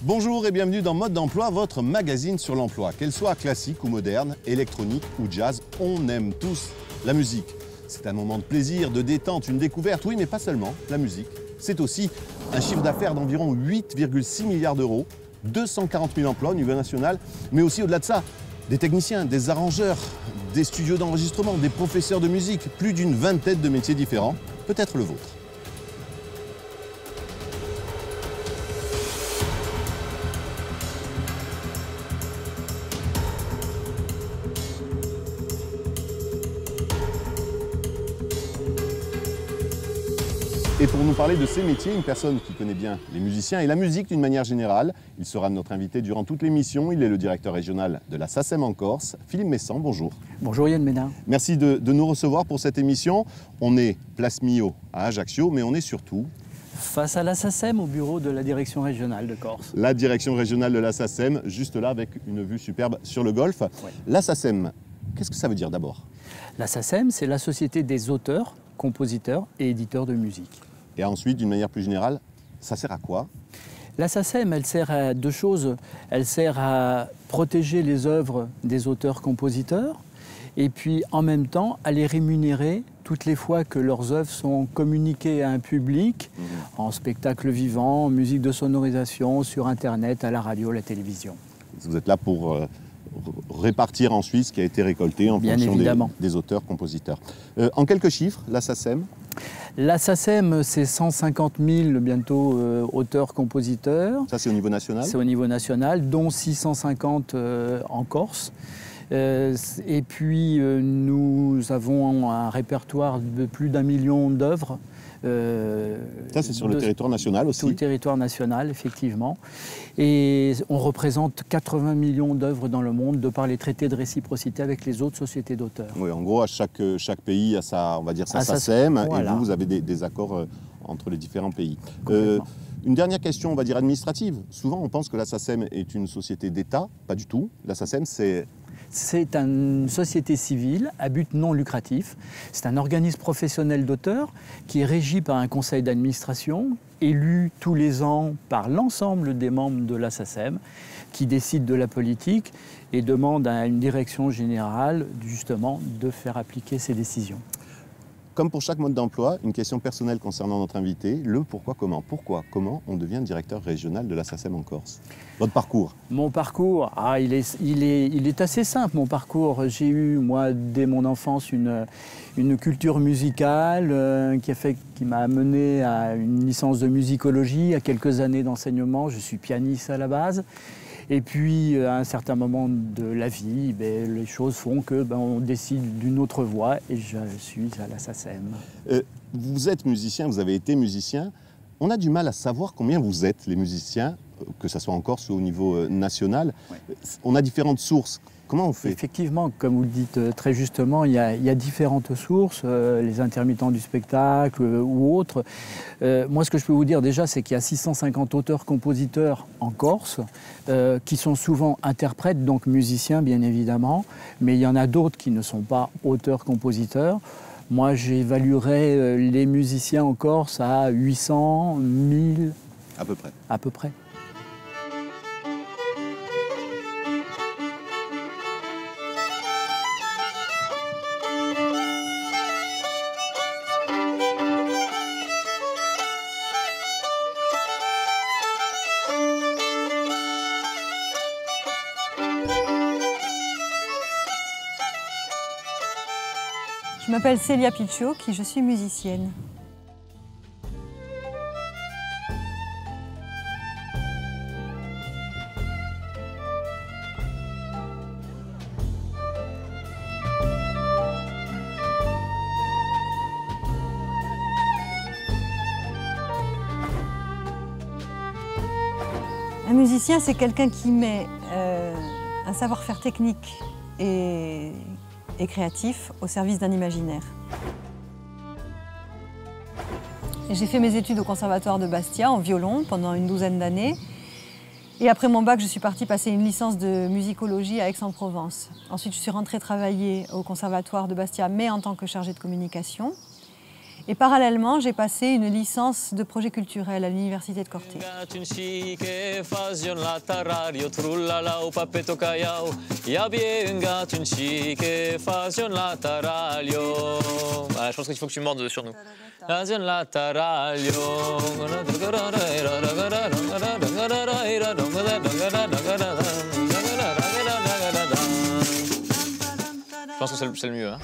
Bonjour et bienvenue dans Mode d'Emploi, votre magazine sur l'emploi. Qu'elle soit classique ou moderne, électronique ou jazz, on aime tous la musique. C'est un moment de plaisir, de détente, une découverte, oui, mais pas seulement. La musique, c'est aussi un chiffre d'affaires d'environ 8,6 milliards d'euros, 240 000 emplois au niveau national, mais aussi au-delà de ça, des techniciens, des arrangeurs, des studios d'enregistrement, des professeurs de musique, plus d'une vingtaine de métiers différents, peut-être le vôtre. Et pour nous parler de ces métiers, une personne qui connaît bien les musiciens et la musique d'une manière générale. Il sera notre invité durant toute l'émission. Il est le directeur régional de la SACEM en Corse. Philippe Messan, bonjour. Bonjour Yann Ménard. Merci de nous recevoir pour cette émission. On est Place Millau à Ajaccio, mais on est surtout face à la SACEM, au bureau de la direction régionale de Corse. La direction régionale de la SACEM, juste là avec une vue superbe sur le golfe. Ouais. La SACEM, qu'est-ce que ça veut dire d'abord? La SACEM, c'est la Société des auteurs, compositeurs et éditeurs de musique. Et ensuite, d'une manière plus générale, ça sert à quoi? La SACEM, elle sert à deux choses. Elle sert à protéger les œuvres des auteurs-compositeurs et puis en même temps à les rémunérer toutes les fois que leurs œuvres sont communiquées à un public, en spectacle vivant, en musique de sonorisation, sur Internet, à la radio, à la télévision. Vous êtes là pour répartir ensuite ce qui a été récolté en fonction des auteurs-compositeurs. En quelques chiffres, la SACEM? La SACEM, c'est 150 000 bientôt auteurs-compositeurs. Ça, c'est au niveau national? C'est au niveau national, dont 650 en Corse. Et puis, nous avons un répertoire de plus d'1 million d'œuvres. Ça, c'est sur le territoire national aussi? Sur le territoire national, effectivement. Et on représente 80 millions d'œuvres dans le monde de par les traités de réciprocité avec les autres sociétés d'auteurs. Oui, en gros, à chaque pays a sa, on va dire, sa SACEM, voilà. Et vous avez des accords entre les différents pays. Une dernière question, on va dire administrative. Souvent, on pense que la SACEM est une société d'État. Pas du tout. La SACEM, c'est... C'est une société civile à but non lucratif. C'est un organisme professionnel d'auteurs qui est régi par un conseil d'administration, élu tous les ans par l'ensemble des membres de la SACEM, qui décide de la politique et demande à une direction générale, justement, de faire appliquer ses décisions. Comme pour chaque mode d'emploi, une question personnelle concernant notre invité, le pourquoi, comment. Pourquoi, comment on devient directeur régional de la SACEM en Corse? Votre parcours? Mon parcours, il est assez simple, mon parcours. J'ai eu, moi, dès mon enfance, une culture musicale qui m'a amené à une licence de musicologie, à quelques années d'enseignement. Je suis pianiste à la base. Et puis, à un certain moment de la vie, les choses font que on décide d'une autre voie et je suis à la SACEM. Vous êtes musicien, vous avez été musicien. On a du mal à savoir combien vous êtes, les musiciens, que ce soit en Corse ou au niveau national. Ouais. On a différentes sources. Comment on fait? Effectivement, comme vous le dites très justement, il y a différentes sources, les intermittents du spectacle ou autres. Moi, ce que je peux vous dire déjà, c'est qu'il y a 650 auteurs-compositeurs en Corse, qui sont souvent interprètes, donc musiciens bien évidemment, mais il y en a d'autres qui ne sont pas auteurs-compositeurs. Moi, j'évaluerais les musiciens en Corse à 800, 1000... À peu près. À peu près. Je m'appelle Célia Picciot, je suis musicienne. Un musicien, c'est quelqu'un qui met un savoir-faire technique et créatif au service d'un imaginaire. J'ai fait mes études au Conservatoire de Bastia en violon pendant une douzaine d'années. Et après mon bac, je suis partie passer une licence de musicologie à Aix-en-Provence. Ensuite, je suis rentrée travailler au Conservatoire de Bastia, mais en tant que chargée de communication. Et parallèlement, j'ai passé une licence de projet culturel à l'université de Corté. Je pense qu'il faut que tu mordes sur nous. Je pense que c'est le mieux. Hein.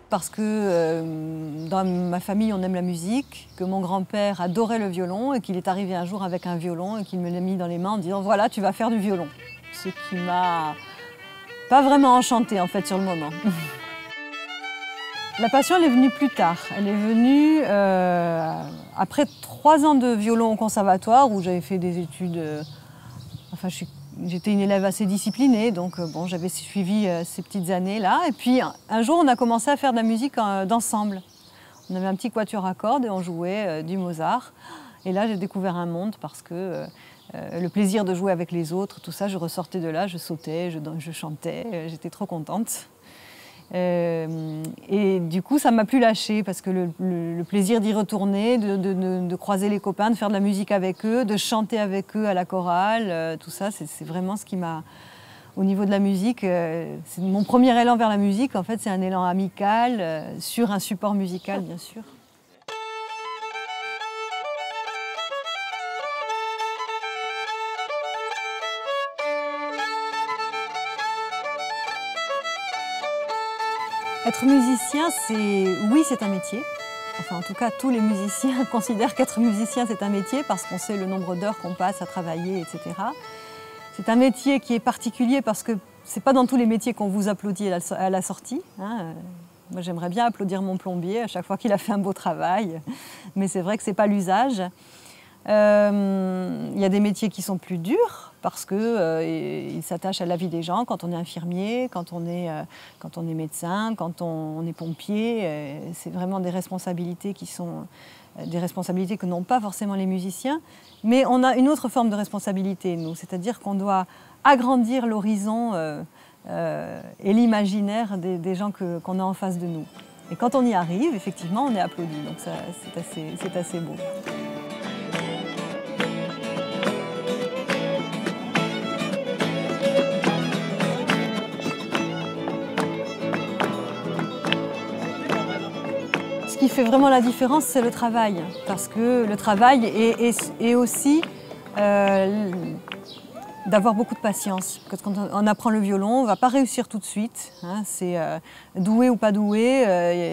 Parce que dans ma famille, on aime la musique, que mon grand-père adorait le violon et qu'il est arrivé un jour avec un violon et qu'il me l'a mis dans les mains en disant « Voilà, tu vas faire du violon ». Ce qui m'a pas vraiment enchantée en fait sur le moment. La passion, elle est venue plus tard. Elle est venue après 3 ans de violon au conservatoire où j'avais fait des études... J'étais une élève assez disciplinée, donc bon, j'avais suivi ces petites années-là. Et puis un jour, on a commencé à faire de la musique d'ensemble. On avait un petit quatuor à cordes et on jouait du Mozart. Et là, j'ai découvert un monde parce que le plaisir de jouer avec les autres, tout ça, je ressortais de là, je sautais, je chantais, j'étais trop contente. Et du coup, ça ne m'a plus lâchée parce que le plaisir d'y retourner, de croiser les copains, de faire de la musique avec eux, de chanter avec eux à la chorale, tout ça, c'est vraiment ce qui m'a... Au niveau de la musique, c'est mon premier élan vers la musique, en fait, c'est un élan amical, sur un support musical, bien sûr. Être musicien, oui, c'est un métier. Enfin, en tout cas, tous les musiciens considèrent qu'être musicien, c'est un métier parce qu'on sait le nombre d'heures qu'on passe à travailler, etc. C'est un métier qui est particulier parce que c'est pas dans tous les métiers qu'on vous applaudit à la sortie. Hein. Moi, j'aimerais bien applaudir mon plombier à chaque fois qu'il a fait un beau travail, mais c'est vrai que c'est pas l'usage. Il y a des métiers qui sont plus durs parce qu'ils s'attachent à la vie des gens. Quand on est infirmier, quand on est médecin, quand on est pompier, c'est vraiment des responsabilités qui sont des responsabilités que n'ont pas forcément les musiciens. Mais on a une autre forme de responsabilité, nous, c'est-à-dire qu'on doit agrandir l'horizon et l'imaginaire des gens qu'on a en face de nous. Et quand on y arrive, effectivement, on est applaudi. Donc c'est assez beau. Ce qui fait vraiment la différence, c'est le travail. Parce que le travail est aussi d'avoir beaucoup de patience. Parce que quand on apprend le violon, on ne va pas réussir tout de suite. Hein, c'est doué ou pas doué,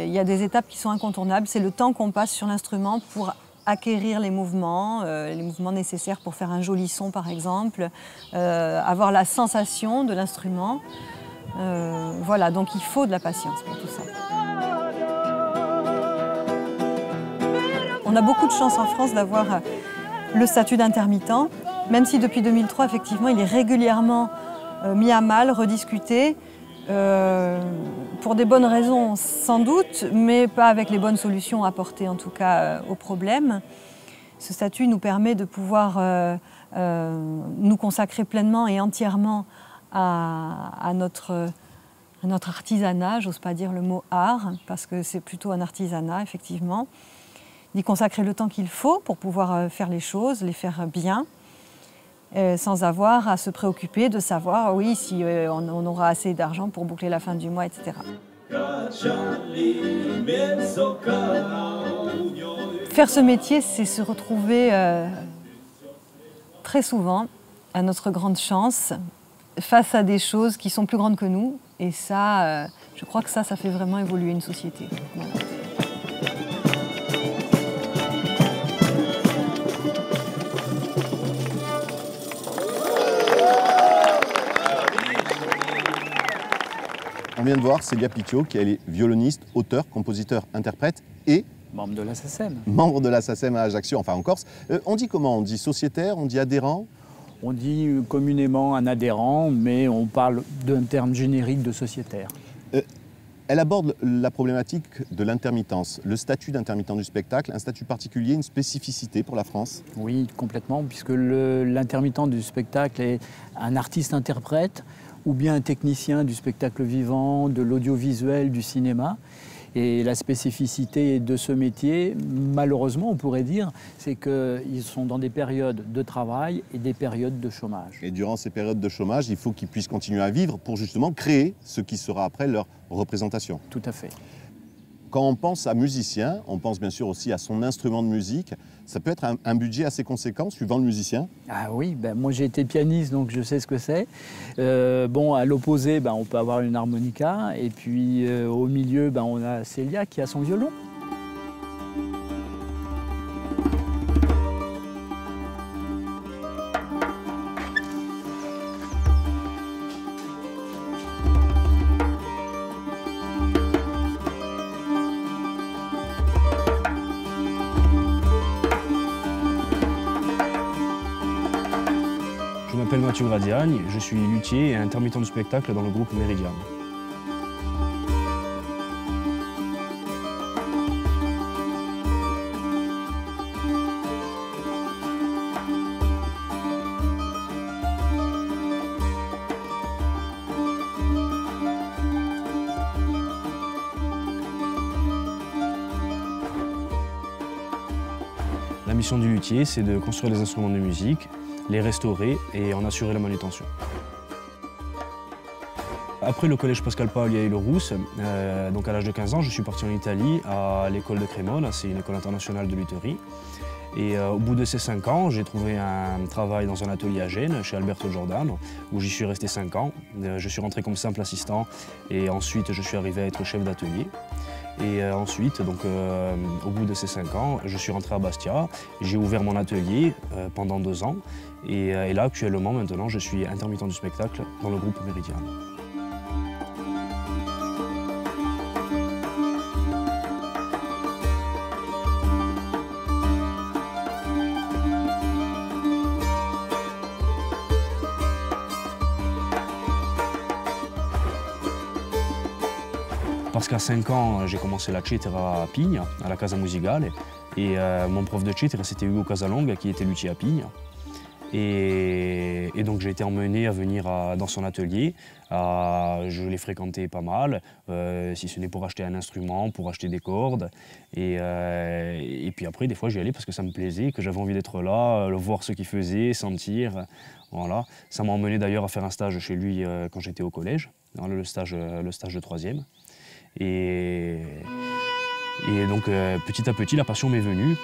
il y a des étapes qui sont incontournables. C'est le temps qu'on passe sur l'instrument pour acquérir les mouvements nécessaires pour faire un joli son, par exemple, avoir la sensation de l'instrument. Voilà, donc il faut de la patience pour tout ça. On a beaucoup de chance en France d'avoir le statut d'intermittent, même si depuis 2003, effectivement, il est régulièrement mis à mal, rediscuté, pour des bonnes raisons sans doute, mais pas avec les bonnes solutions apportées en tout cas au problème. Ce statut nous permet de pouvoir nous consacrer pleinement et entièrement à notre artisanat, j'ose pas dire le mot art, parce que c'est plutôt un artisanat, effectivement. D'y consacrer le temps qu'il faut pour pouvoir faire les choses, les faire bien, sans avoir à se préoccuper de savoir, oui, si on aura assez d'argent pour boucler la fin du mois, etc. Faire ce métier, c'est se retrouver très souvent, à notre grande chance, face à des choses qui sont plus grandes que nous. Et ça, je crois que ça fait vraiment évoluer une société. Voilà. On vient de voir Célia Picciot, qui est violoniste, auteur, compositeur, interprète et... membre de la SACEM. Membre de la SACEM à Ajaccio, enfin en Corse. On dit comment? On dit sociétaire, on dit adhérent? On dit communément un adhérent, mais on parle d'un terme générique de sociétaire. Elle aborde la problématique de l'intermittence, le statut d'intermittent du spectacle, un statut particulier, une spécificité pour la France? Oui, complètement, puisque l'intermittent du spectacle est un artiste-interprète ou bien un technicien du spectacle vivant, de l'audiovisuel, du cinéma. Et la spécificité de ce métier, malheureusement, on pourrait dire, c'est qu'ils sont dans des périodes de travail et des périodes de chômage. Et durant ces périodes de chômage, il faut qu'ils puissent continuer à vivre pour justement créer ce qui sera après leur représentation. Tout à fait. Quand on pense à musicien, on pense bien sûr aussi à son instrument de musique. Ça peut être un budget assez conséquent suivant le musicien. Ah oui, ben moi j'ai été pianiste donc je sais ce que c'est. Bon, à l'opposé, ben, on peut avoir une harmonica et puis au milieu, ben, on a Célia qui a son violon. Je m'appelle Mathieu Gradiagne, je suis luthier et intermittent du spectacle dans le groupe Meridian. La mission du luthier, c'est de construire les instruments de musique, les restaurer et en assurer la manutention. Après le collège Pascal Paoli à Île-Rousse, donc à l'âge de 15 ans, je suis parti en Italie à l'école de Crémone, c'est une école internationale de lutherie. Et au bout de ces 5 ans, j'ai trouvé un travail dans un atelier à Gênes, chez Alberto Giordano, où j'y suis resté 5 ans. Je suis rentré comme simple assistant et ensuite je suis arrivé à être chef d'atelier. Et ensuite, donc, au bout de ces 5 ans, je suis rentré à Bastia. J'ai ouvert mon atelier pendant 2 ans. Et là, actuellement, maintenant, je suis intermittent du spectacle dans le groupe Meridian. Parce qu'à 5 ans, j'ai commencé la cithara à Pigne, à la Casa Musicale. Et mon prof de cithara, c'était Hugo Casalonga, qui était luthier à Pigne. Et donc j'ai été emmené à venir dans son atelier. Je l'ai fréquenté pas mal, si ce n'est pour acheter un instrument, pour acheter des cordes. Et puis après, des fois, j'y allais parce que ça me plaisait, que j'avais envie d'être là, voir ce qu'il faisait, sentir. Voilà. Ça m'a emmené d'ailleurs à faire un stage chez lui quand j'étais au collège, dans le stage de 3e. Et donc petit à petit, la passion m'est venue.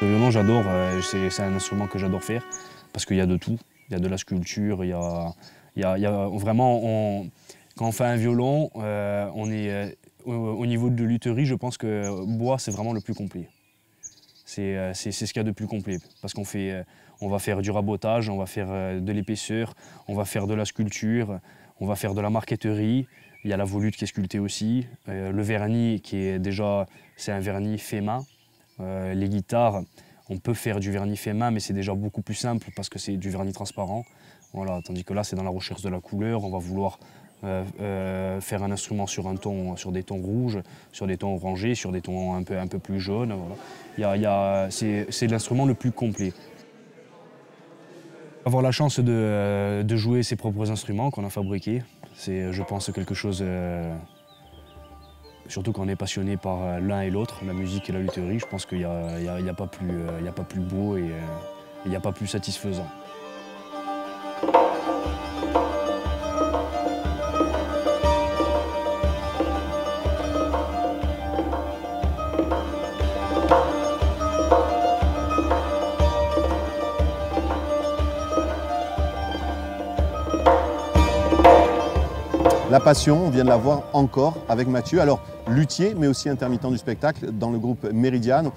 Le violon, j'adore, c'est un instrument que j'adore faire parce qu'il y a de tout. Il y a de la sculpture, il y a vraiment, quand on fait un violon, on est au niveau de lutherie, je pense que bois, c'est vraiment le plus complet. C'est ce qu'il y a de plus complet parce on va faire du rabotage, on va faire de l'épaisseur, on va faire de la sculpture, on va faire de la marqueterie. Il y a la volute qui est sculptée aussi, le vernis qui est déjà, c'est un vernis fait main. Les guitares, on peut faire du vernis fait main, mais c'est déjà beaucoup plus simple parce que c'est du vernis transparent. Voilà, tandis que là, c'est dans la recherche de la couleur. On va vouloir faire un instrument sur des tons rouges, sur des tons orangés, sur des tons un peu plus jaunes. Voilà. C'est l'instrument le plus complet. Avoir la chance de jouer ses propres instruments qu'on a fabriqués, c'est, je pense, quelque chose. Surtout quand on est passionné par l'un et l'autre, la musique et la lutherie, je pense qu'il n'y a pas plus beau et il n'y a pas plus satisfaisant. La passion, on vient de la voir encore avec Mathieu. Alors, luthier, mais aussi intermittent du spectacle dans le groupe Meridian.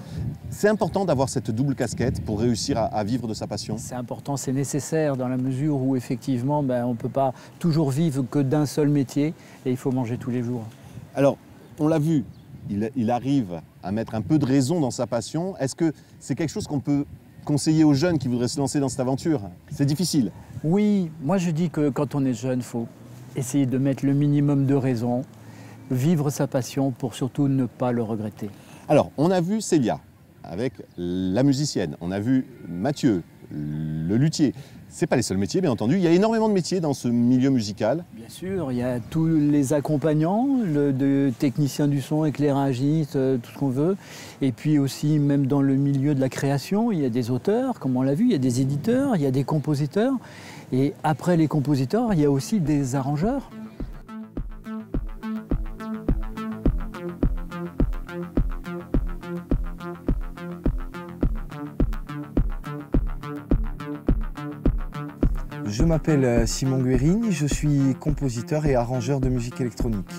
C'est important d'avoir cette double casquette pour réussir à vivre de sa passion. C'est important, c'est nécessaire dans la mesure où effectivement, on ne peut pas toujours vivre que d'un seul métier et il faut manger tous les jours. Alors, on l'a vu, il arrive à mettre un peu de raison dans sa passion. Est-ce que c'est quelque chose qu'on peut conseiller aux jeunes qui voudraient se lancer dans cette aventure? C'est difficile. Oui, moi je dis que quand on est jeune, il faut essayer de mettre le minimum de raison, vivre sa passion pour surtout ne pas le regretter. Alors, on a vu Célia avec la musicienne, on a vu Mathieu, le luthier. Ce n'est pas les seuls métiers, bien entendu. Il y a énormément de métiers dans ce milieu musical. Bien sûr, il y a tous les accompagnants, de techniciens du son, éclairagistes, tout ce qu'on veut. Et puis aussi, même dans le milieu de la création, il y a des auteurs, comme on l'a vu, il y a des éditeurs, il y a des compositeurs. Et après les compositeurs, il y a aussi des arrangeurs. Je m'appelle Simon Guérini, je suis compositeur et arrangeur de musique électronique.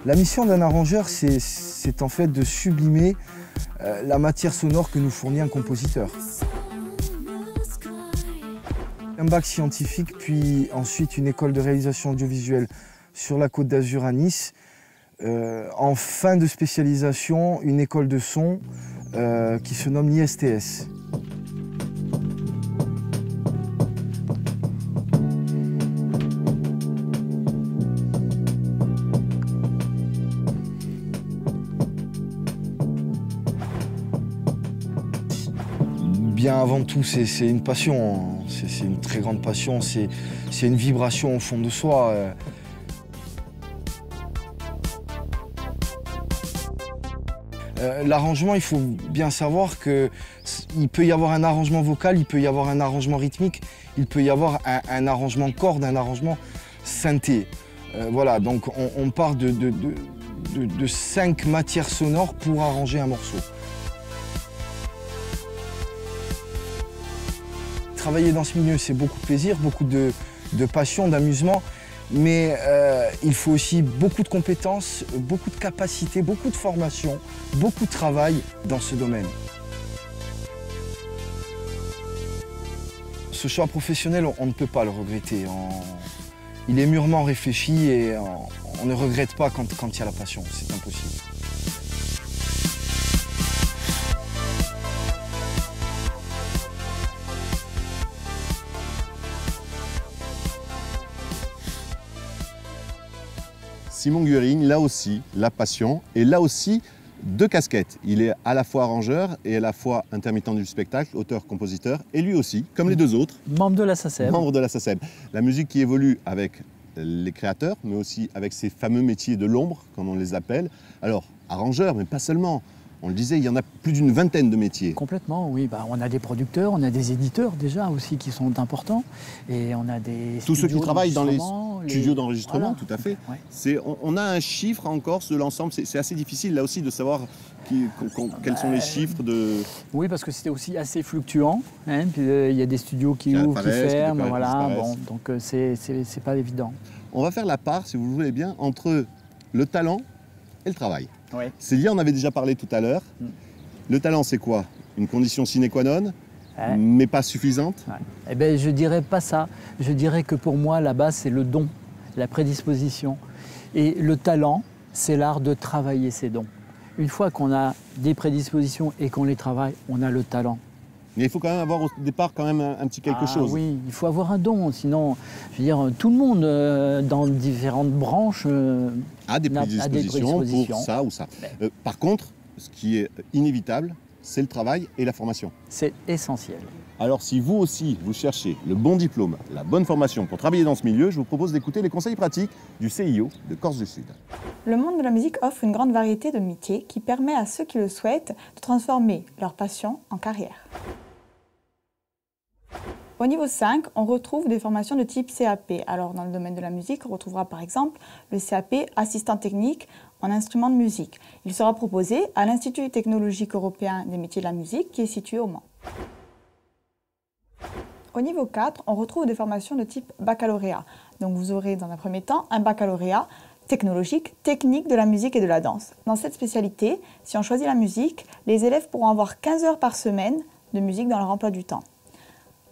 La mission d'un arrangeur, c'est en fait de sublimer la matière sonore que nous fournit un compositeur. Un bac scientifique, puis ensuite une école de réalisation audiovisuelle sur la Côte d'Azur à Nice. En fin de spécialisation, une école de son qui se nomme l'ISTS. Bien avant tout, c'est une passion, c'est une très grande passion, c'est une vibration au fond de soi. L'arrangement, il faut bien savoir qu'il peut y avoir un arrangement vocal, il peut y avoir un arrangement rythmique, il peut y avoir un arrangement corde, un arrangement synthé. Voilà, donc on part de 5 matières sonores pour arranger un morceau. Travailler dans ce milieu, c'est beaucoup de plaisir, beaucoup de passion, d'amusement, mais il faut aussi beaucoup de compétences, beaucoup de capacités, beaucoup de formation, beaucoup de travail dans ce domaine. Ce choix professionnel, on ne peut pas le regretter. Il est mûrement réfléchi et on ne regrette pas quand il y a la passion, c'est impossible. Simon Guérini, là aussi, la passion, et là aussi, 2 casquettes. Il est à la fois arrangeur et à la fois intermittent du spectacle, auteur-compositeur, et lui aussi, comme les 2 autres, Membre de la SACEM. membre de la SACEM. La musique qui évolue avec les créateurs, mais aussi avec ces fameux métiers de l'ombre, comme on les appelle. Alors, arrangeur, mais pas seulement. On le disait, il y en a plus d'une vingtaine de métiers. Complètement, oui. On a des producteurs, on a des éditeurs déjà aussi qui sont importants. Et on a des Tous ceux qui travaillent dans les studios d'enregistrement, Voilà. tout à fait. Ouais. On a un chiffre en Corse de l'ensemble. C'est assez difficile là aussi de savoir quels sont les chiffres de... Oui, parce que c'était aussi assez fluctuant. Hein, puis, il y a des studios qui Qui ouvrent, qui apparaissent, qui ferment. Voilà, disparaissent. bon, donc c'est pas évident. On va faire la part, si vous voulez bien, entre le talent et le travail. Oui. Célia, on avait déjà parlé tout à l'heure. Le talent, c'est quoi? Une condition sine qua non, Ouais. mais pas suffisante. Ouais. Eh bien, je dirais pas ça. Je dirais que pour moi, la base, c'est le don, la prédisposition. Et le talent, c'est l'art de travailler ses dons. Une fois qu'on a des prédispositions et qu'on les travaille, on a le talent. Mais il faut quand même avoir au départ quand même un petit quelque chose. Oui, il faut avoir un don. Sinon, je veux dire, tout le monde, dans différentes branches, A des prédispositions pour ça ou ça. Par contre, ce qui est inévitable, c'est le travail et la formation. C'est essentiel. Alors si vous aussi, vous cherchez le bon diplôme, la bonne formation pour travailler dans ce milieu, je vous propose d'écouter les conseils pratiques du CIO de Corse du Sud. Le monde de la musique offre une grande variété de métiers qui permet à ceux qui le souhaitent de transformer leur passion en carrière. Au niveau 5, on retrouve des formations de type CAP. Alors dans le domaine de la musique, on retrouvera par exemple le CAP assistant technique en instruments de musique. Il sera proposé à l'Institut technologique européen des métiers de la musique qui est situé au Mans. Au niveau 4, on retrouve des formations de type baccalauréat. Donc vous aurez dans un premier temps un baccalauréat technologique, technique de la musique et de la danse. Dans cette spécialité, si on choisit la musique, les élèves pourront avoir 15 heures par semaine de musique dans leur emploi du temps.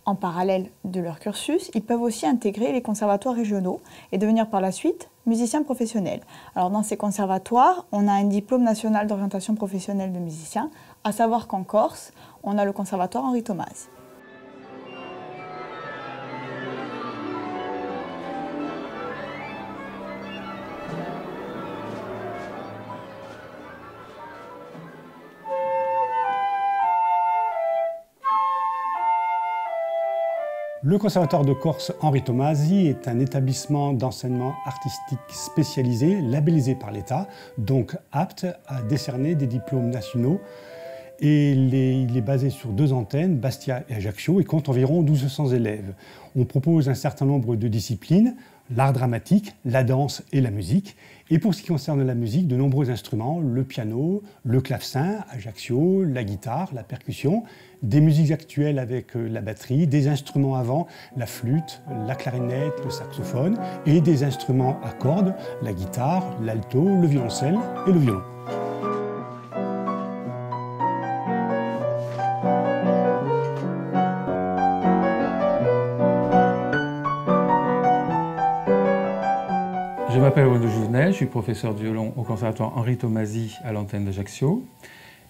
En parallèle de leur cursus, ils peuvent aussi intégrer les conservatoires régionaux et devenir par la suite musiciens professionnels. Alors dans ces conservatoires, on a un diplôme national d'orientation professionnelle de musicien À savoir qu'en Corse, on a le conservatoire Henri Tomasi. Le Conservatoire de Corse Henri Tomasi est un établissement d'enseignement artistique spécialisé, labellisé par l'État, donc apte à décerner des diplômes nationaux. Et il est basé sur 2 antennes, Bastia et Ajaccio, et compte environ 1200 élèves. On propose un certain nombre de disciplines, l'art dramatique, la danse et la musique. Et pour ce qui concerne la musique, de nombreux instruments, le piano, le clavecin, Ajaccio, la guitare, la percussion, des musiques actuelles avec la batterie, des instruments à vent, la flûte, la clarinette, le saxophone, et des instruments à cordes, la guitare, l'alto, le violoncelle et le violon. Je m'appelle Renaud Jouvenet, je suis professeur de violon au Conservatoire Henri Tomasi à l'antenne d'Ajaccio.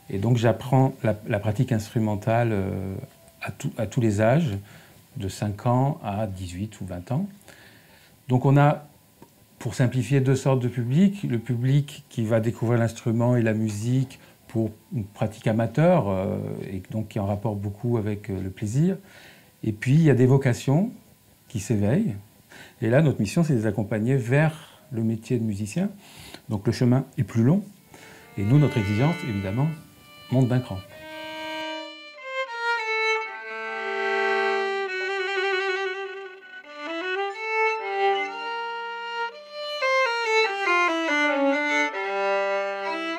Et donc j'apprends la pratique instrumentale à tous les âges, de 5 ans à 18 ou 20 ans. Donc on a, pour simplifier, 2 sortes de public. Le public qui va découvrir l'instrument et la musique pour une pratique amateur, et donc qui en rapporte beaucoup avec le plaisir. Et puis il y a des vocations qui s'éveillent. Et là, notre mission, c'est de les accompagner vers le métier de musicien. Donc le chemin est plus long. Et nous, notre exigence, évidemment, monte d'un cran.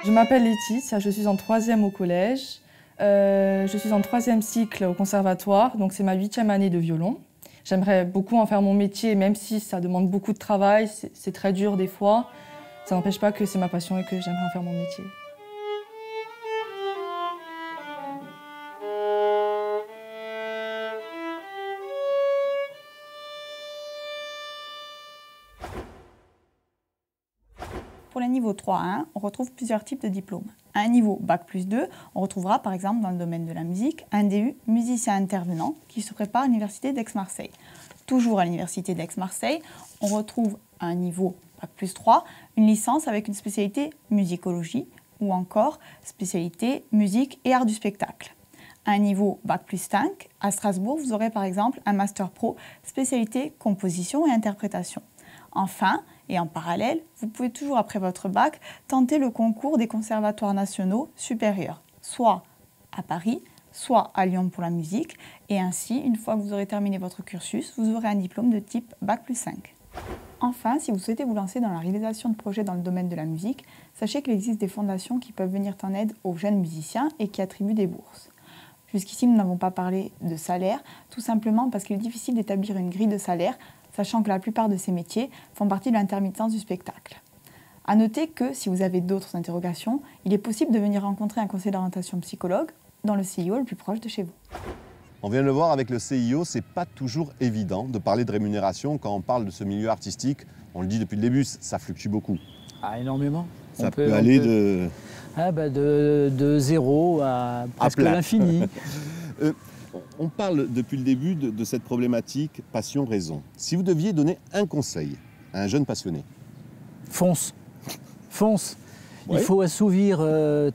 Je m'appelle Laetitia, je suis en 3e au collège. Je suis en 3e cycle au conservatoire, donc c'est ma 8e année de violon. J'aimerais beaucoup en faire mon métier, même si ça demande beaucoup de travail, c'est très dur des fois. Ça n'empêche pas que c'est ma passion et que j'aimerais en faire mon métier. Pour les niveaux 3 à 1, on retrouve plusieurs types de diplômes. À un niveau Bac+2, on retrouvera par exemple dans le domaine de la musique un DU musicien intervenant qui se prépare à l'Université d'Aix-Marseille. Toujours à l'Université d'Aix-Marseille, on retrouve à un niveau Bac+3 une licence avec une spécialité musicologie ou encore spécialité musique et art du spectacle. À un niveau Bac+5, à Strasbourg, vous aurez par exemple un Master Pro spécialité composition et interprétation. Enfin, et en parallèle, vous pouvez toujours après votre bac tenter le concours des conservatoires nationaux supérieurs, soit à Paris, soit à Lyon pour la musique, et ainsi, une fois que vous aurez terminé votre cursus, vous aurez un diplôme de type Bac+5. Enfin, si vous souhaitez vous lancer dans la réalisation de projets dans le domaine de la musique, sachez qu'il existe des fondations qui peuvent venir en aide aux jeunes musiciens et qui attribuent des bourses. Jusqu'ici, nous n'avons pas parlé de salaire, tout simplement parce qu'il est difficile d'établir une grille de salaire, sachant que la plupart de ces métiers font partie de l'intermittence du spectacle. A noter que, si vous avez d'autres interrogations, il est possible de venir rencontrer un conseiller d'orientation psychologue dans le CIO le plus proche de chez vous. On vient de le voir avec le CIO, c'est pas toujours évident de parler de rémunération quand on parle de ce milieu artistique. On le dit depuis le début, ça fluctue beaucoup. Ah, énormément. Ça peut aller de... Ah, de 0 à presque l'infini. On parle depuis le début de cette problématique passion-raison. Si vous deviez donner un conseil à un jeune passionné? Fonce. Fonce. Ouais. Il faut assouvir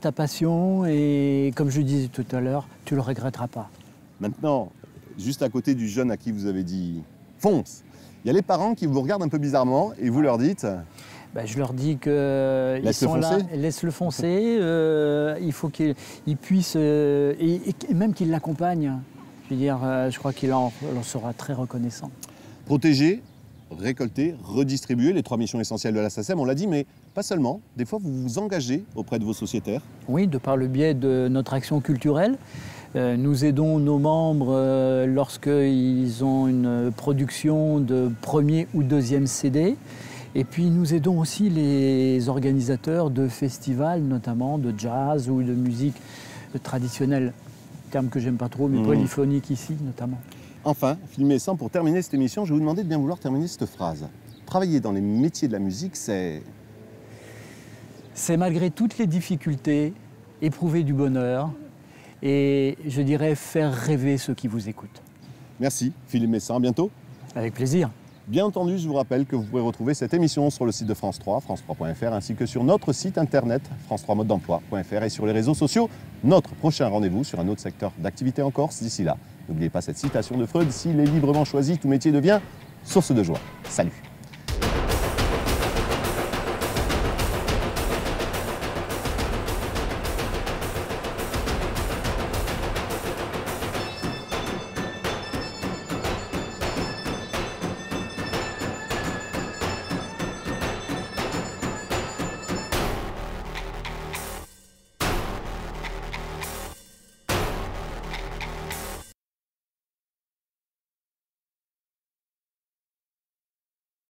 ta passion et, comme je disais tout à l'heure, tu ne le regretteras pas. Maintenant, juste à côté du jeune à qui vous avez dit « fonce », il y a les parents qui vous regardent un peu bizarrement et vous leur dites... Ben, je leur dis qu'ils sont là, laisse-le foncer, il faut qu'il puisse, et même qu'il l'accompagne. Je veux dire, je crois qu'il en sera très reconnaissant. Protéger, récolter, redistribuer, les 3 missions essentielles de la SACEM, on l'a dit, mais pas seulement. Des fois, vous vous engagez auprès de vos sociétaires. Oui, de par le biais de notre action culturelle. Nous aidons nos membres lorsqu'ils ont une production de 1er ou 2e CD. Et puis nous aidons aussi les organisateurs de festivals, notamment de jazz ou de musique traditionnelle, terme que j'aime pas trop, mais polyphonique ici notamment. Enfin, filmé sans, pour terminer cette émission, je vais vous demander de bien vouloir terminer cette phrase. Travailler dans les métiers de la musique, c'est... C'est malgré toutes les difficultés, éprouver du bonheur et je dirais faire rêver ceux qui vous écoutent. Merci Philippe Messin, à bientôt. Avec plaisir. Bien entendu, je vous rappelle que vous pouvez retrouver cette émission sur le site de France 3, france3.fr, ainsi que sur notre site internet, france3modedemploi.fr, et sur les réseaux sociaux. Notre prochain rendez-vous sur un autre secteur d'activité en Corse. D'ici là, n'oubliez pas cette citation de Freud, s'il est librement choisi, tout métier devient source de joie. Salut!